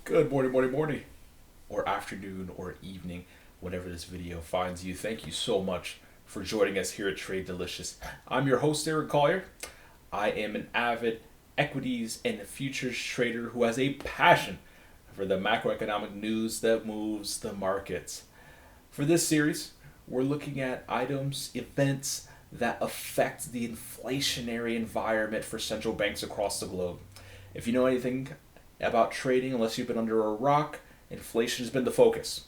Good morning, or afternoon, or evening, whenever this video finds you. Thank you so much for joining us here at TradeDelicious. I'm your host, Aaron Collier. I am an avid equities and futures trader who has a passion for the macroeconomic news that moves the markets. For this series, we're looking at items, events that affect the inflationary environment for central banks across the globe. If you know anything about trading, unless you've been under a rock, inflation has been the focus.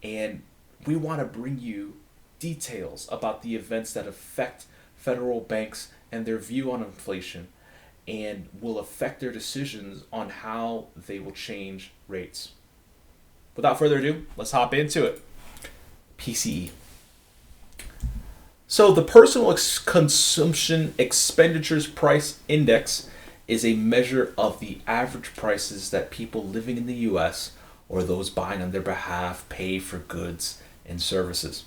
And we want to bring you details about the events that affect federal banks and their view on inflation and will affect their decisions on how they will change rates. Without further ado, let's hop into it. PCE. So the Personal Consumption Expenditures Price Index is a measure of the average prices that people living in the US or those buying on their behalf pay for goods and services.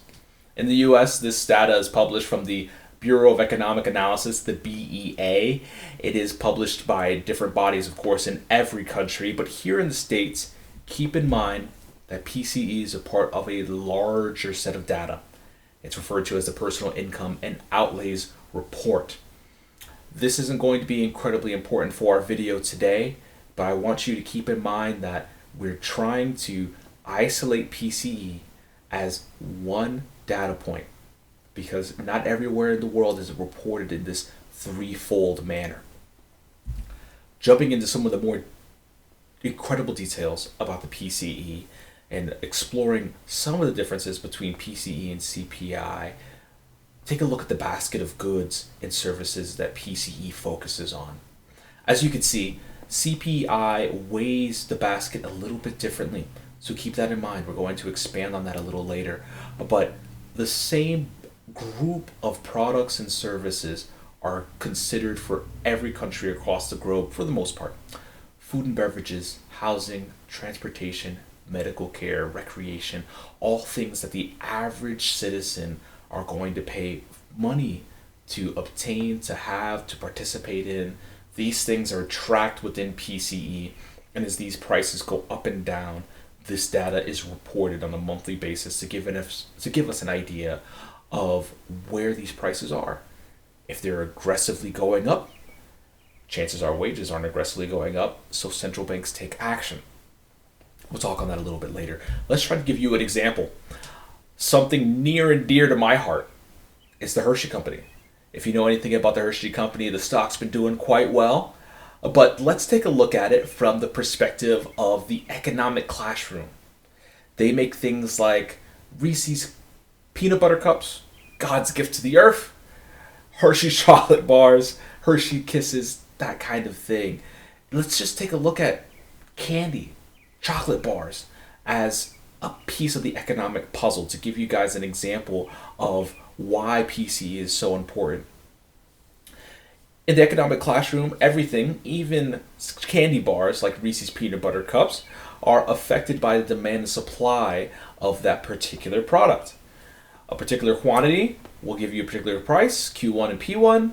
In the US, this data is published from the Bureau of Economic Analysis, the BEA. It is published by different bodies, of course, in every country, but here in the States, keep in mind that PCE is a part of a larger set of data. It's referred to as the Personal Income and Outlays Report. This isn't going to be incredibly important for our video today, but I want you to keep in mind that we're trying to isolate PCE as one data point because not everywhere in the world is it reported in this threefold manner. Jumping into some of the more incredible details about the PCE and exploring some of the differences between PCE and CPI, take a look at the basket of goods and services that PCE focuses on. As you can see, CPI weighs the basket a little bit differently, so keep that in mind. We're going to expand on that a little later. But the same group of products and services are considered for every country across the globe for the most part. Food and beverages, housing, transportation, medical care, recreation, all things that the average citizen are going to pay money to obtain, to have, to participate in. These things are tracked within PCE, and as these prices go up and down, this data is reported on a monthly basis to give us an idea of where these prices are. If they're aggressively going up, chances are wages aren't aggressively going up, so central banks take action. We'll talk on that a little bit later. Let's try to give you an example. Something near and dear to my heart is the Hershey Company. If you know anything about the Hershey Company, the stock's been doing quite well. But let's take a look at it from the perspective of the economic classroom. They make things like Reese's peanut butter cups, God's gift to the earth, Hershey chocolate bars, Hershey kisses, that kind of thing. Let's just take a look at candy, chocolate bars, as a piece of the economic puzzle to give you guys an example of why PCE is so important. In the economic classroom, everything, even candy bars like Reese's peanut butter cups, are affected by the demand and supply of that particular product. A particular quantity will give you a particular price, Q1 and P1.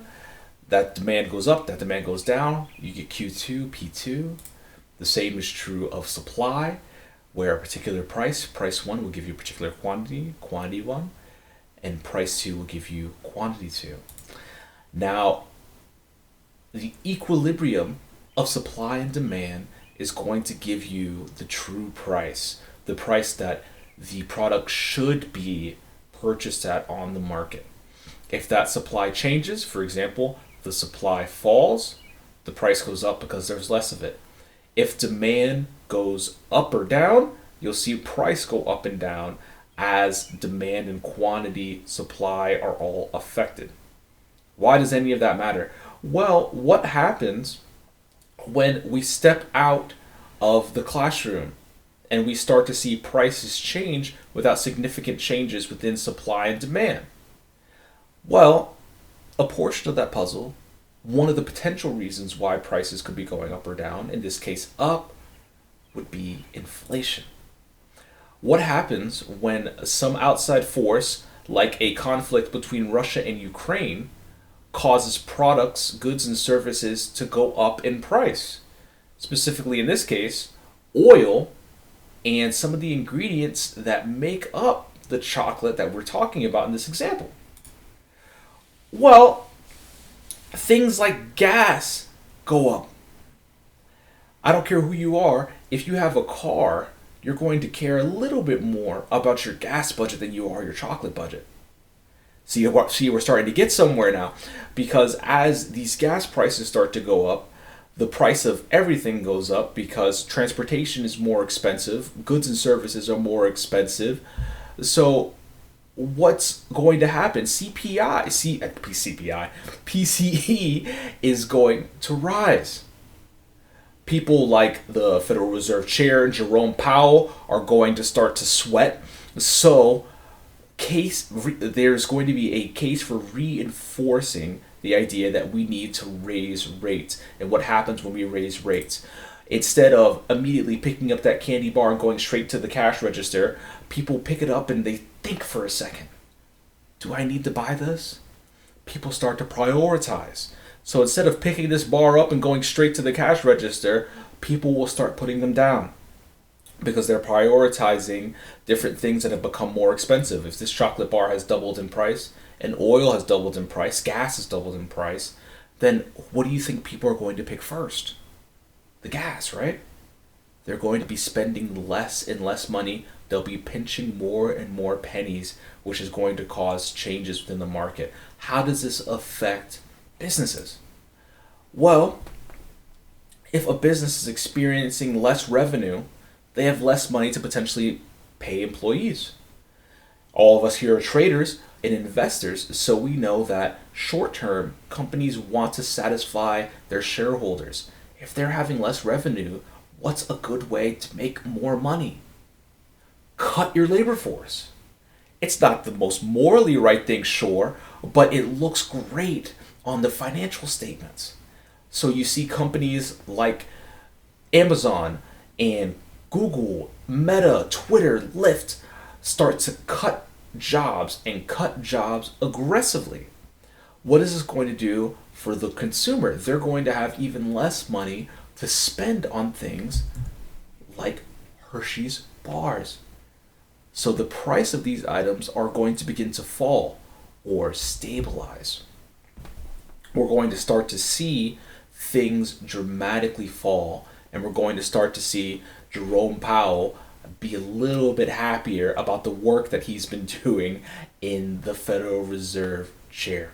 That demand goes up, that demand goes down. You get Q2, P2. The same is true of supply, where a particular price 1 will give you a particular quantity, quantity 1, and price 2 will give you quantity 2. Now, the equilibrium of supply and demand is going to give you the true price, the price that the product should be purchased at on the market. If that supply changes, for example, the supply falls, the price goes up because there's less of it. If demand goes up or down, you'll see price go up and down as demand and quantity, supply are all affected. Why does any of that matter? Well, what happens when we step out of the classroom and we start to see prices change without significant changes within supply and demand? Well, a portion of that puzzle, one of the potential reasons why prices could be going up or down, in this case up, would be inflation. What happens when some outside force, like a conflict between Russia and Ukraine, causes products, goods, and services to go up in price? Specifically in this case, oil and some of the ingredients that make up the chocolate that we're talking about in this example. Well, things like gas go up. I don't care who you are, if you have a car, you're going to care a little bit more about your gas budget than you are your chocolate budget. See, we're starting to get somewhere now, because as these gas prices start to go up, the price of everything goes up because transportation is more expensive, goods and services are more expensive. So what's going to happen? PCE is going to rise. People like the Federal Reserve Chair, Jerome Powell, are going to start to sweat. So there's going to be a case for reinforcing the idea that we need to raise rates. And what happens when we raise rates? Instead of immediately picking up that candy bar and going straight to the cash register, people pick it up and they think for a second. Do I need to buy this? People start to prioritize. So instead of picking this bar up and going straight to the cash register, people will start putting them down because they're prioritizing different things that have become more expensive. If this chocolate bar has doubled in price, and oil has doubled in price, gas has doubled in price, then what do you think people are going to pick first? The gas, right? They're going to be spending less and less money. They'll be pinching more and more pennies, which is going to cause changes within the market. How does this affect businesses? Well, if a business is experiencing less revenue, they have less money to potentially pay employees. All of us here are traders and investors, so we know that short-term companies want to satisfy their shareholders. If they're having less revenue, what's a good way to make more money? Cut your labor force. It's not the most morally right thing, sure, but it looks great on the financial statements. So you see companies like Amazon and Google, Meta, Twitter, Lyft start to cut jobs and cut jobs aggressively. What is this going to do for the consumer? They're going to have even less money to spend on things like Hershey's bars. So the price of these items are going to begin to fall or stabilize. We're going to start to see things dramatically fall, and we're going to start to see Jerome Powell be a little bit happier about the work that he's been doing in the Federal Reserve chair.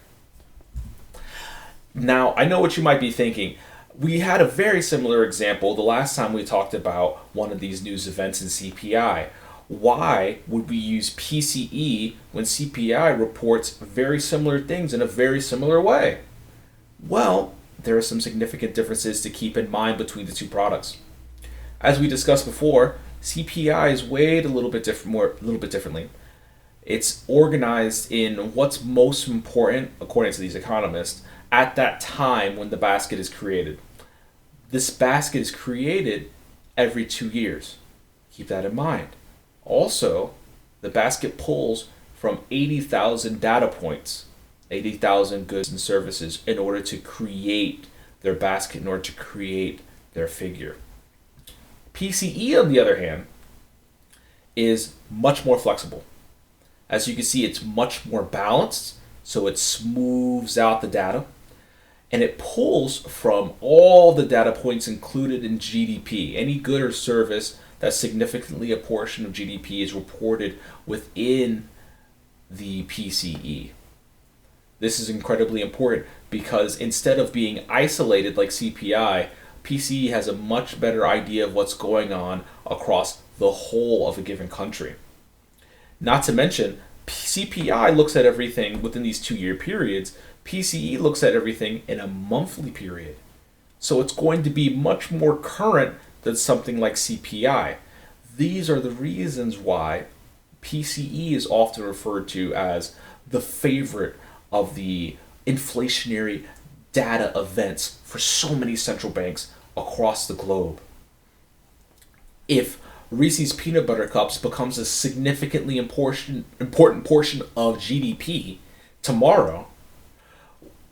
Now, I know what you might be thinking. We had a very similar example the last time we talked about one of these news events in CPI. Why would we use PCE when CPI reports very similar things in a very similar way? Well, there are some significant differences to keep in mind between the two products. As we discussed before, CPI is weighed a little bit differently. It's organized in what's most important, according to these economists, at that time when the basket is created. This basket is created every 2 years. Keep that in mind. Also, the basket pulls from 80,000 data points, 80,000 goods and services in order to create their basket, in order to create their figure. PCE, on the other hand, is much more flexible. As you can see, it's much more balanced, so it smooths out the data, and it pulls from all the data points included in GDP. Any good or service that's significantly a portion of GDP is reported within the PCE. This is incredibly important because instead of being isolated like CPI, PCE has a much better idea of what's going on across the whole of a given country. Not to mention, CPI looks at everything within these 2-year periods. PCE looks at everything in a monthly period. So it's going to be much more current than something like CPI. These are the reasons why PCE is often referred to as the favorite of the inflationary data events for so many central banks across the globe. If Reese's Peanut Butter Cups becomes a significantly important portion of GDP tomorrow,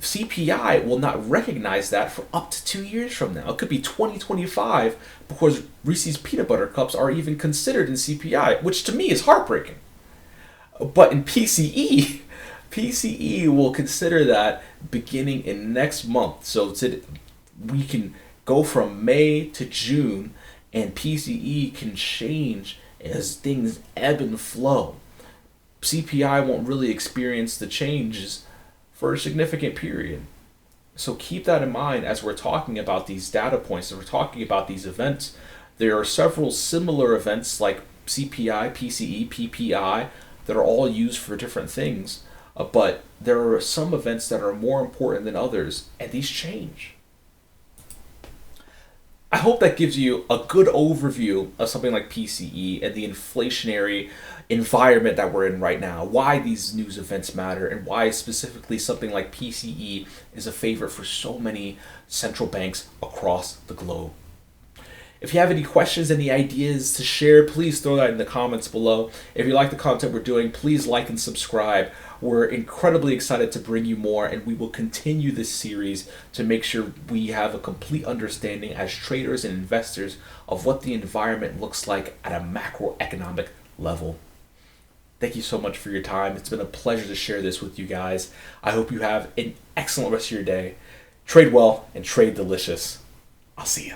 CPI will not recognize that for up to 2 years from now. It could be 2025 before Reese's peanut butter cups are even considered in CPI, which to me is heartbreaking. But in PCE, PCE will consider that beginning in next month. So we can go from May to June, and PCE can change as things ebb and flow. CPI won't really experience the changes for a significant period. So keep that in mind as we're talking about these data points, as we're talking about these events. There are several similar events like CPI, PCE, PPI that are all used for different things, but there are some events that are more important than others, and these change. I hope that gives you a good overview of something like PCE and the inflationary environment that we're in right now, why these news events matter, and why specifically something like PCE is a favorite for so many central banks across the globe. If you have any questions, any ideas to share, please throw that in the comments below. If you like the content we're doing, please like and subscribe. We're incredibly excited to bring you more, and we will continue this series to make sure we have a complete understanding as traders and investors of what the environment looks like at a macroeconomic level. Thank you so much for your time. It's been a pleasure to share this with you guys. I hope you have an excellent rest of your day. Trade well and trade delicious. I'll see you.